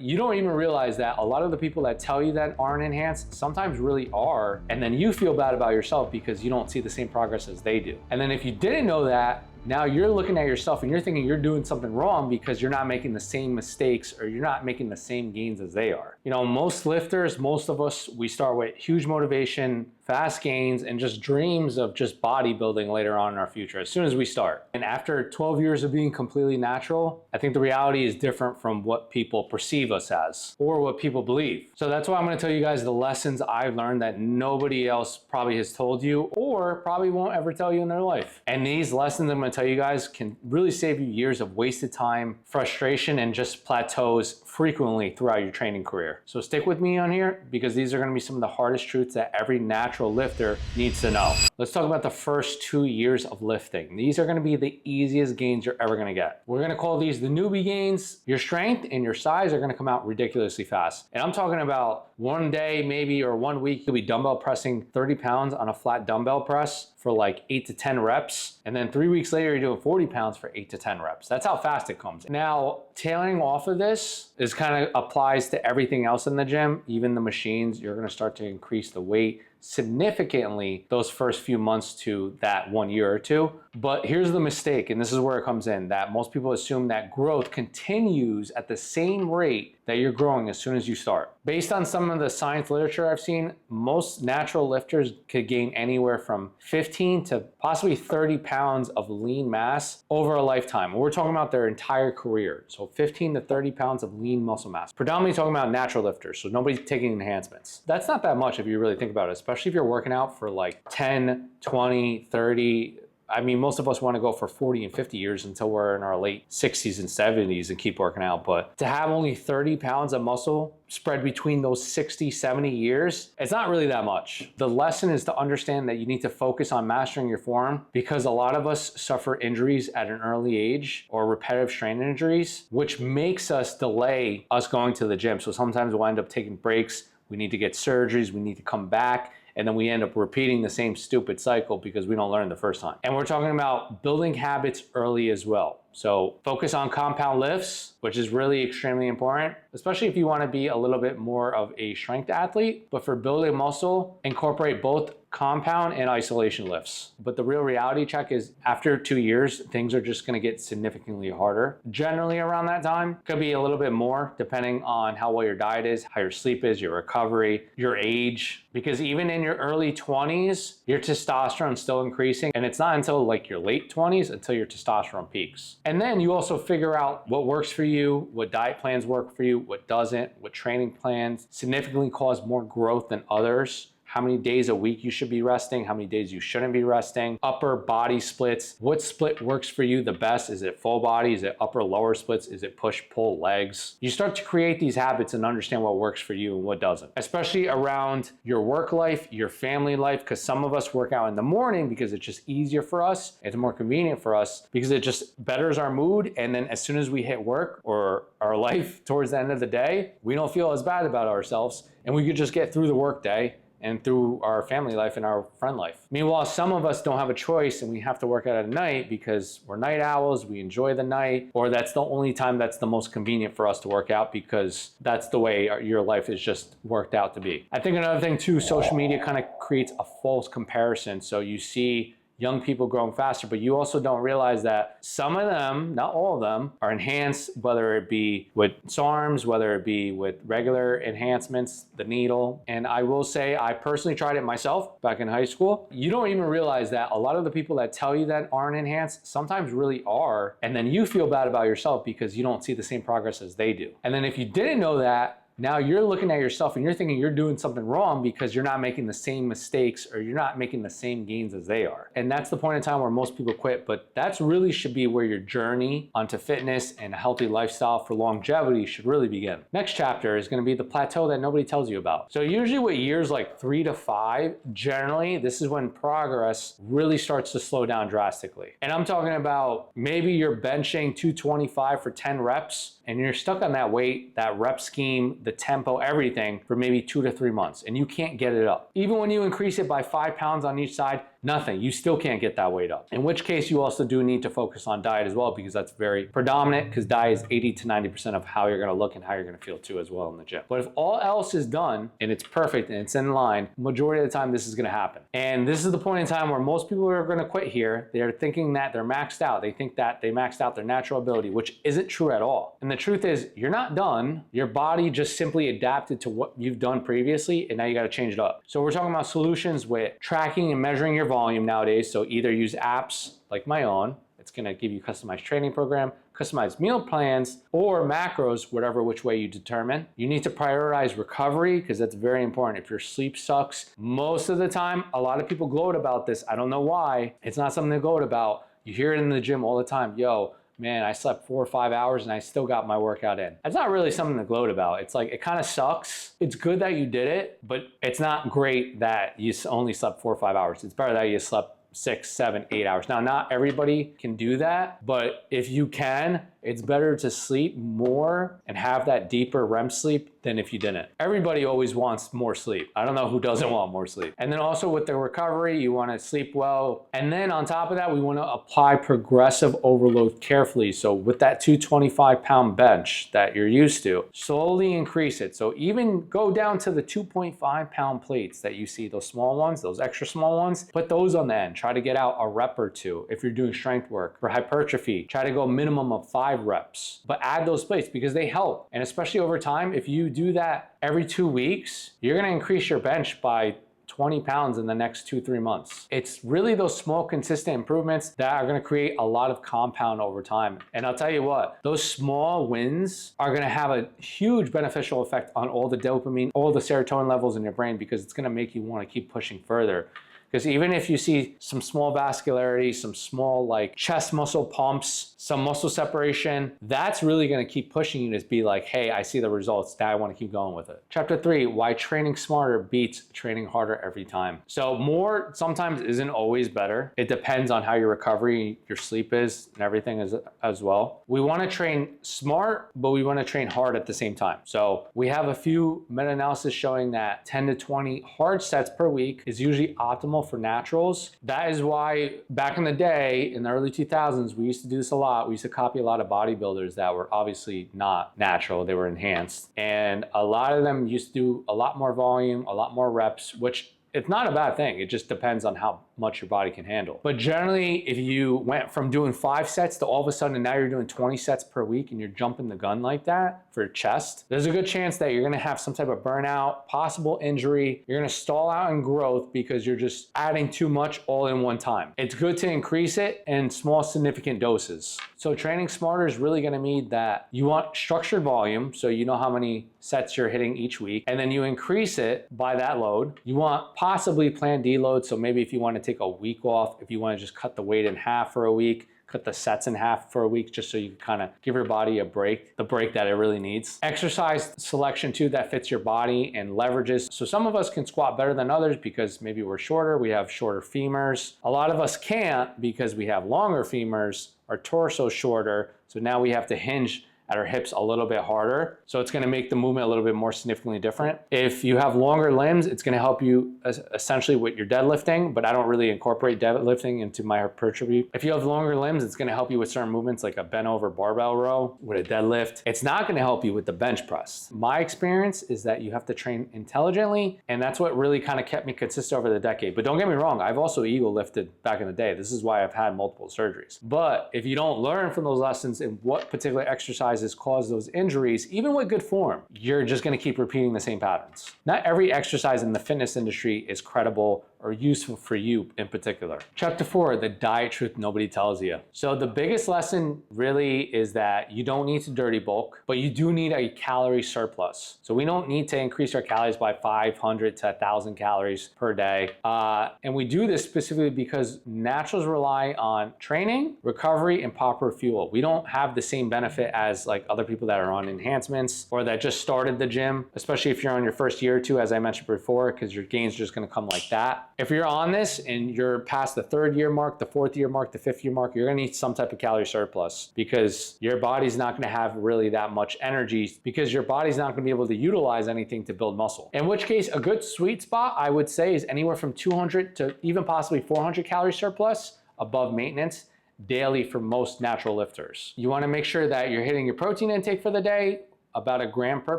You don't even realize that a lot of the people that tell you that aren't enhanced sometimes really are, and then you feel bad about yourself because you don't see the same progress as they do. And then if you didn't know that, now you're looking at yourself and you're thinking you're doing something wrong because you're not making the same mistakes or you're not making the same gains as they are. You know, most lifters, most of us, we start with huge motivation, fast gains, and just dreams of just bodybuilding later on in our future as soon as we start. And after 12 years of being completely natural, I think the reality is different from what people perceive us as or what people believe. So that's why I'm going to tell you guys the lessons I've learned that nobody else probably has told you or probably won't ever tell you in their life. And these lessons I'm going to tell you guys can really save you years of wasted time, frustration, and just plateaus frequently throughout your training career. So stick with me on here because these are going to be some of the hardest truths that every natural lifter needs to know. Let's talk about the first 2 years of lifting. These are going to be the easiest gains you're ever going to get. We're going to call these the newbie gains. Your strength and your size are going to come out ridiculously fast. And I'm talking about one day maybe or 1 week you'll be dumbbell pressing 30 pounds on a flat dumbbell press for like 8 to 10 reps. And then 3 weeks later, you're doing 40 pounds for 8 to 10 reps. That's how fast it comes. Now, tailing off of this is kind of applies to everything else in the gym, even the machines. You're gonna start to increase the weight significantly those first few months to that 1 year or two. But here's the mistake, and this is where it comes in, that most people assume that growth continues at the same rate that you're growing as soon as you start. Based on some of the science literature I've seen, most natural lifters could gain anywhere from 15 to possibly 30 pounds of lean mass over a lifetime. We're talking about their entire career. So 15 to 30 pounds of lean muscle mass. Predominantly talking about natural lifters, so nobody's taking enhancements. That's not that much if you really think about it, especially if you're working out for like 10, 20, 30, I mean, most of us want to go for 40 and 50 years until we're in our late 60s and 70s and keep working out. But to have only 30 pounds of muscle spread between those 60, 70 years, it's not really that much. The lesson is to understand that you need to focus on mastering your form because a lot of us suffer injuries at an early age or repetitive strain injuries, which makes us delay us going to the gym. So sometimes we'll end up taking breaks. We need to get surgeries. We need to come back. And then we end up repeating the same stupid cycle because we don't learn the first time. And we're talking about building habits early as well. So focus on compound lifts, which is really extremely important, especially if you want to be a little bit more of a strength athlete. But for building muscle, incorporate both compound and isolation lifts. But the real reality check is after 2 years, things are just going to get significantly harder. Generally around that time, could be a little bit more depending on how well your diet is, how your sleep is, your recovery, your age. Because even in your early 20s, your testosterone is still increasing. And it's not until like your late 20s until your testosterone peaks. And then you also figure out what works for you, what diet plans work for you, what doesn't, what training plans significantly cause more growth than others. How many days a week you should be resting, how many days you shouldn't be resting, upper body splits, what split works for you the best? Is it full body? Is it upper lower splits? Is it push pull legs? You start to create these habits and understand what works for you and what doesn't, especially around your work life, your family life, because some of us work out in the morning because it's just easier for us, it's more convenient for us because it just betters our mood. And then as soon as we hit work or our life towards the end of the day, we don't feel as bad about ourselves and we could just get through the work day and through our family life and our friend life. Meanwhile, some of us don't have a choice and we have to work out at night because we're night owls, we enjoy the night, or that's the only time that's the most convenient for us to work out because that's the way your life is just worked out to be. I think another thing too, social media kind of creates a false comparison. So you see young people growing faster, but you also don't realize that some of them, not all of them, are enhanced, whether it be with SARMs, whether it be with regular enhancements, the needle. And I will say, I personally tried it myself back in high school. You don't even realize that a lot of the people that tell you that aren't enhanced sometimes really are. And then you feel bad about yourself because you don't see the same progress as they do. And then if you didn't know that, now you're looking at yourself and you're thinking you're doing something wrong because you're not making the same mistakes or you're not making the same gains as they are. And that's the point in time where most people quit, but that's really should be where your journey onto fitness and a healthy lifestyle for longevity should really begin. Next chapter is going to be the plateau that nobody tells you about. So usually with years like 3 to 5, generally this is when progress really starts to slow down drastically. And I'm talking about maybe you're benching 225 for 10 reps and you're stuck on that weight, that rep scheme, the tempo, everything for maybe 2 to 3 months, and you can't get it up. Even when you increase it by 5 pounds on each side, Nothing. You still can't get that weight up. In which case, you also do need to focus on diet as well, because that's very predominant, because diet is 80 to 90% of how you're going to look and how you're going to feel too as well in the gym. But if all else is done and it's perfect and it's in line, majority of the time this is going to happen. And this is the point in time where most people are going to quit here. They're thinking that they're maxed out. They think that they maxed out their natural ability, which isn't true at all. And the truth is, you're not done. Your body just simply adapted to what you've done previously, and now you got to change it up. So we're talking about solutions with tracking and measuring your volume nowadays. So either use apps like my own. It's going to give you customized training program, customized meal plans, or macros, whatever which way you determine. You need to prioritize recovery, because that's very important. If your sleep sucks, most of the time, a lot of people gloat about this. I don't know why. It's not something to gloat about. You hear it in the gym all the time. Yo, man, I slept 4 or 5 hours and I still got my workout in. That's not really something to gloat about. It's like, it kind of sucks. It's good that you did it, but it's not great that you only slept 4 or 5 hours. It's better that you slept 6, 7, 8 hours. Now, not everybody can do that, but if you can, it's better to sleep more and have that deeper REM sleep than if you didn't. Everybody always wants more sleep. I don't know who doesn't want more sleep. And then also with the recovery, you want to sleep well. And then on top of that, we want to apply progressive overload carefully. So with that 225-pound bench that you're used to, slowly increase it. So even go down to the 2.5-pound plates that you see, those small ones, those extra small ones, put those on the end. Try to get out a rep or two. If you're doing strength work for hypertrophy, try to go minimum of 5 reps, but add those plates because they help. And especially over time, if you do that every 2 weeks, you're going to increase your bench by 20 pounds in the next 2-3 months. It's really those small, consistent improvements that are going to create a lot of compound over time. And I'll tell you what, those small wins are going to have a huge beneficial effect on all the dopamine, all the serotonin levels in your brain, because it's going to make you want to keep pushing further. Because even if you see some small vascularity, some small like chest muscle pumps, some muscle separation, that's really gonna keep pushing you to be like, hey, I see the results, now I wanna keep going with it. Chapter 3, why training smarter beats training harder every time. So more sometimes isn't always better. It depends on how your recovery, your sleep is, and everything is as well. We wanna train smart, but we wanna train hard at the same time. So we have a few meta-analysis showing that 10 to 20 hard sets per week is usually optimal for naturals. That is why back in the day, in the early 2000s, we used to do this a lot. We used to copy a lot of bodybuilders that were obviously not natural, they were enhanced. And a lot of them used to do a lot more volume, a lot more reps, which it's not a bad thing. It just depends on how much your body can handle. But generally, if you went from doing 5 sets to all of a sudden now you're doing 20 sets per week and you're jumping the gun like that for chest, there's a good chance that you're gonna have some type of burnout, possible injury. You're gonna stall out in growth because you're just adding too much all in one time. It's good to increase it in small, significant doses. So training smarter is really gonna mean that you want structured volume, so you know how many sets you're hitting each week, and then you increase it by that load. You want possibly planned deload, so maybe if you want to take a week off, if you want to just cut the weight in half for a week, cut the sets in half for a week, just so you can kind of give your body a break, the break that it really needs. Exercise selection too that fits your body and leverages. So some of us can squat better than others because maybe we're shorter, we have shorter femurs. A lot of us can't because we have longer femurs, our torso shorter, so now we have to hinge at our hips a little bit harder. So it's gonna make the movement a little bit more significantly different. If you have longer limbs, it's gonna help you essentially with your deadlifting, but I don't really incorporate deadlifting into my hypertrophy. If you have longer limbs, it's gonna help you with certain movements like a bent over barbell row with a deadlift. It's not gonna help you with the bench press. My experience is that you have to train intelligently, and that's what really kind of kept me consistent over the decade. But don't get me wrong, I've also ego lifted back in the day. This is why I've had multiple surgeries. But if you don't learn from those lessons and what particular exercises cause those injuries, even with good form, you're just going to keep repeating the same patterns. Not every exercise in the fitness industry is credible or useful for you in particular. Chapter 4, the diet truth nobody tells you. So the biggest lesson really is that you don't need to dirty bulk, but you do need a calorie surplus. So we don't need to increase our calories by 500 to 1,000 calories per day. And we do this specifically because naturals rely on training, recovery, and proper fuel. We don't have the same benefit as like other people that are on enhancements or that just started the gym, especially if you're on your first year or two, as I mentioned before, because your gains are just gonna come like that. If you're on this and you're past the 3rd year mark, the 4th year mark, the 5th year mark, you're gonna need some type of calorie surplus because your body's not gonna have really that much energy because your body's not gonna be able to utilize anything to build muscle. In which case, a good sweet spot, I would say, is anywhere from 200 to even possibly 400 calorie surplus above maintenance daily for most natural lifters. You wanna make sure that you're hitting your protein intake for the day, about 1 gram per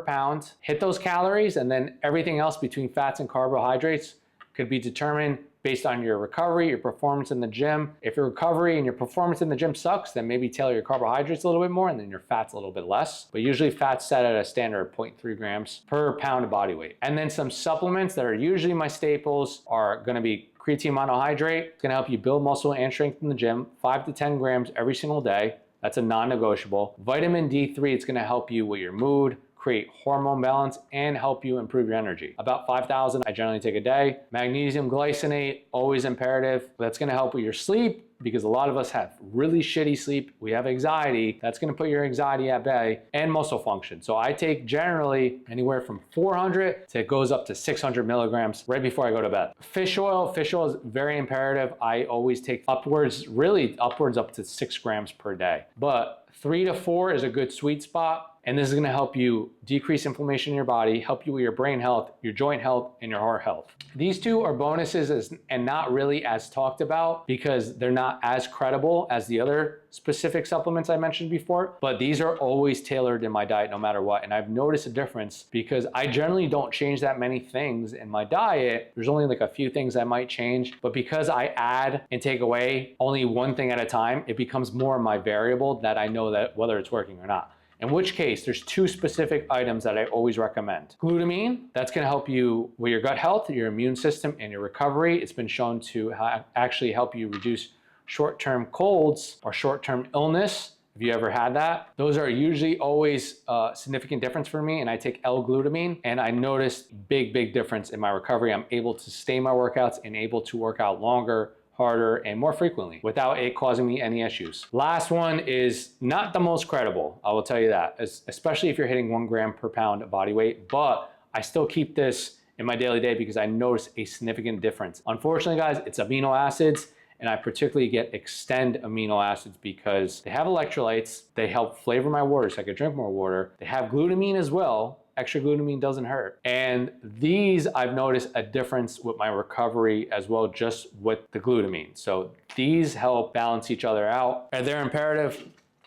pound, hit those calories, and then everything else between fats and carbohydrates could be determined based on your recovery, your performance in the gym. If your recovery and your performance in the gym sucks, then maybe tailor your carbohydrates a little bit more and then your fats a little bit less. But usually fats set at a standard of 0.3 grams per pound of body weight. And then some supplements that are usually my staples are gonna be creatine monohydrate. It's gonna help you build muscle and strength in the gym, 5 to 10 grams every single day. That's a non-negotiable. Vitamin D3, it's gonna help you with your mood, create hormone balance, and help you improve your energy. About 5,000 I generally take a day. Magnesium glycinate, always imperative. That's gonna help with your sleep because a lot of us have really shitty sleep. We have anxiety. That's gonna put your anxiety at bay, and muscle function. So I take generally anywhere from 400 to it goes up to 600 milligrams right before I go to bed. Fish oil is very imperative. I always take upwards up to 6 grams per day. But 3 to 4 is a good sweet spot. And this is gonna help you decrease inflammation in your body, help you with your brain health, your joint health, and your heart health. These two are bonuses and not really as talked about because they're not as credible as the other specific supplements I mentioned before, but these are always tailored in my diet no matter what. And I've noticed a difference because I generally don't change that many things in my diet. There's only like a few things I might change, but because I add and take away only one thing at a time, it becomes more of my variable that I know that whether it's working or not. In which case, there's 2 specific items that I always recommend. Glutamine, that's gonna help you with your gut health, your immune system, and your recovery. It's been shown to actually help you reduce short-term colds or short-term illness, if you ever had that. Those are usually always a significant difference for me, and I take L-glutamine, and I noticed big difference in my recovery. I'm able to stay my workouts and able to work out longer, harder, and more frequently without it causing me any issues. Last one is not the most credible, I will tell you that, especially if you're hitting 1 gram per pound of body weight, but I still keep this in my daily day because I notice a significant difference. Unfortunately, guys, it's amino acids, and I particularly get extend amino acids because they have electrolytes, they help flavor my water so I can drink more water. They have glutamine as well. Extra glutamine doesn't hurt. And these, I've noticed a difference with my recovery as well, just with the glutamine. So these help balance each other out. And they're imperative.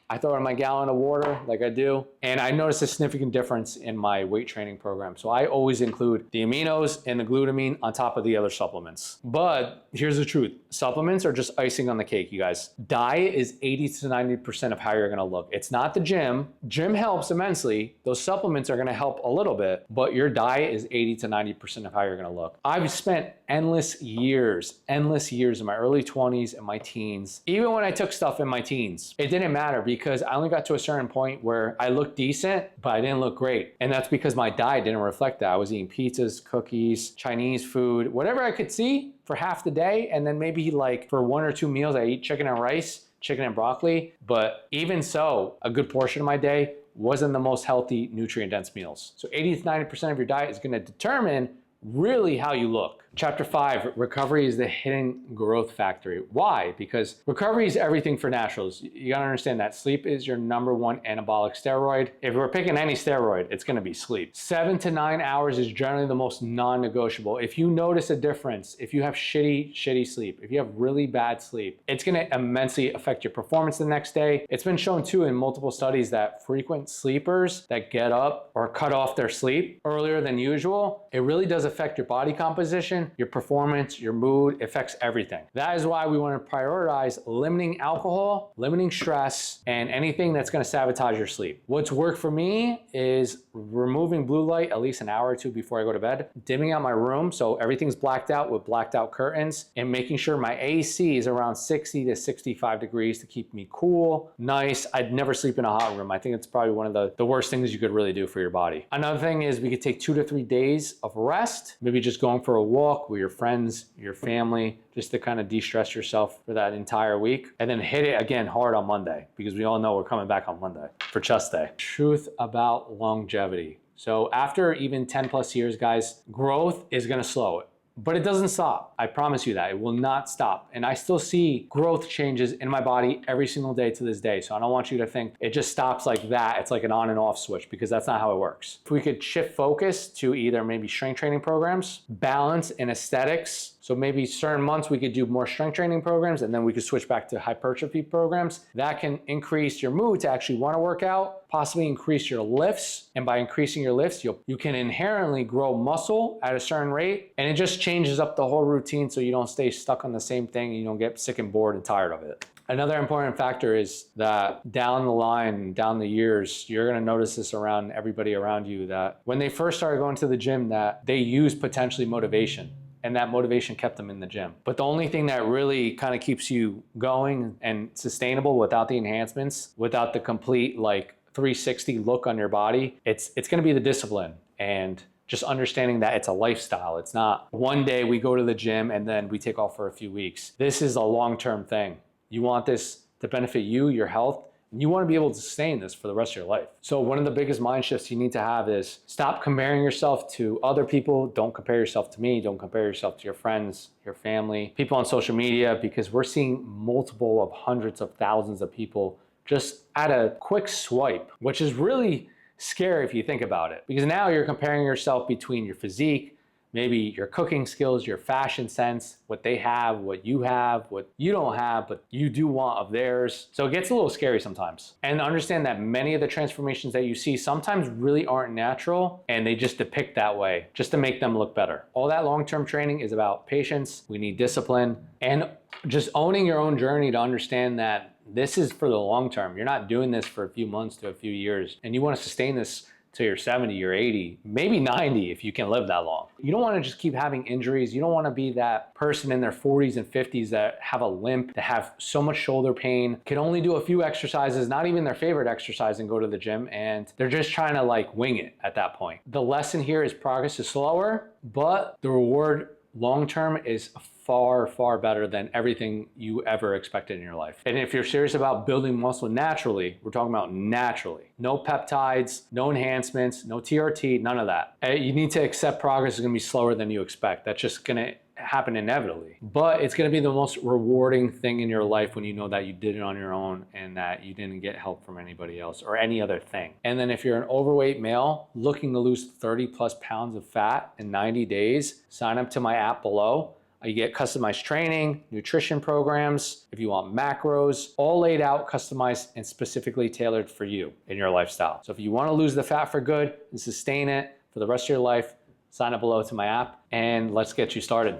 I throw in my gallon of water like I do, and I notice a significant difference in my weight training program. So I always include the aminos and the glutamine on top of the other supplements. But here's the truth. Supplements are just icing on the cake, you guys. Diet is 80 to 90% of how you're gonna look. It's not the gym. Gym helps immensely. Those supplements are gonna help a little bit, but your diet is 80 to 90% of how you're gonna look. I've spent endless years in my early 20s and my teens. Even when I took stuff in my teens, it didn't matter because I only got to a certain point where I looked decent, but I didn't look great. And that's because my diet didn't reflect that. I was eating pizzas, cookies, Chinese food, whatever I could see for half the day. And then maybe like for 1 or 2 meals, I eat chicken and rice, chicken and broccoli. But even so, a good portion of my day wasn't the most healthy, nutrient-dense meals. So 80 to 90% of your diet is gonna determine really how you look. Chapter 5, recovery is the hidden growth factory. Why? Because recovery is everything for naturals. You gotta understand that sleep is your #1 anabolic steroid. If we're picking any steroid, it's gonna be sleep. 7 to 9 hours is generally the most non-negotiable. If you notice a difference, if you have shitty sleep, if you have really bad sleep, it's gonna immensely affect your performance the next day. It's been shown too in multiple studies that frequent sleepers that get up or cut off their sleep earlier than usual, it really does affect your body composition, your performance, your mood, affects everything. That is why we want to prioritize limiting alcohol, limiting stress, and anything that's going to sabotage your sleep. What's worked for me is removing blue light at least an hour or 2 before I go to bed, dimming out my room so everything's blacked out with blacked out curtains, and making sure my AC is around 60 to 65 degrees to keep me cool, nice. I'd never sleep in a hot room. I think it's probably one of the worst things you could really do for your body. Another thing is we could take 2 to 3 days of rest, maybe just going for a walk with your friends, your family, just to kind of de-stress yourself for that entire week, and then hit it again hard on Monday because we all know we're coming back on Monday for chest day. Truth about longevity. So after even 10 plus years, guys, growth is gonna slow. but it doesn't stop. I promise you that. It will not stop. And I still see growth changes in my body every single day to this day. So I don't want you to think it just stops like that. It's like an on and off switch, because that's not how it works. If we could shift focus to either maybe strength training programs, balance and aesthetics. So maybe certain months we could do more strength training programs, and then we could switch back to hypertrophy programs. That can increase your mood to actually want to work out, possibly increase your lifts. And by increasing your lifts, you can inherently grow muscle at a certain rate. And it just changes up the whole routine so you don't stay stuck on the same thing and you don't get sick and bored and tired of it. Another important factor is that down the line, down the years, you're gonna notice this around everybody around you, that when they first started going to the gym, that they used potentially motivation, and that motivation kept them in the gym. But the only thing that really kind of keeps you going and sustainable without the enhancements, without the complete like 360 look on your body, it's gonna be the discipline and just understanding that it's a lifestyle. It's not one day we go to the gym and then we take off for a few weeks. This is a long-term thing. You want this to benefit you, your health, and you want to be able to sustain this for the rest of your life. So one of the biggest mind shifts you need to have is stop comparing yourself to other people. Don't compare yourself to me. Don't compare yourself to your friends, your family, people on social media, because we're seeing multiple of hundreds of thousands of people just at a quick swipe, which is really scary if you think about it, because now you're comparing yourself between your physique, maybe your cooking skills, your fashion sense, what they have, what you don't have, but you do want of theirs. So it gets a little scary sometimes. And understand that many of the transformations that you see sometimes really aren't natural, and they just depict that way just to make them look better. All that long-term training is about patience. We need discipline and just owning your own journey to understand that this is for the long term. You're not doing this for a few months to a few years, and you want to sustain this till you're 70 or 80, maybe 90 if you can live that long. You don't want to just keep having injuries. You don't want to be that person in their 40s and 50s that have a limp, that have so much shoulder pain, can only do a few exercises, not even their favorite exercise, and go to the gym, and they're just trying to like wing it at that point. The lesson here is progress is slower, but the reward long-term is far, far better than everything you ever expected in your life. And if you're serious about building muscle naturally, we're talking about naturally. No peptides, no enhancements, no TRT, none of that. You need to accept progress is gonna be slower than you expect. That's just gonna happen inevitably. But it's gonna be the most rewarding thing in your life when you know that you did it on your own and that you didn't get help from anybody else or any other thing. And then if you're an overweight male looking to lose 30 plus pounds of fat in 90 days, sign up to my app below. You get customized training, nutrition programs, if you want macros, all laid out, customized, and specifically tailored for you in your lifestyle. So if you want to lose the fat for good and sustain it for the rest of your life, sign up below to my app and let's get you started.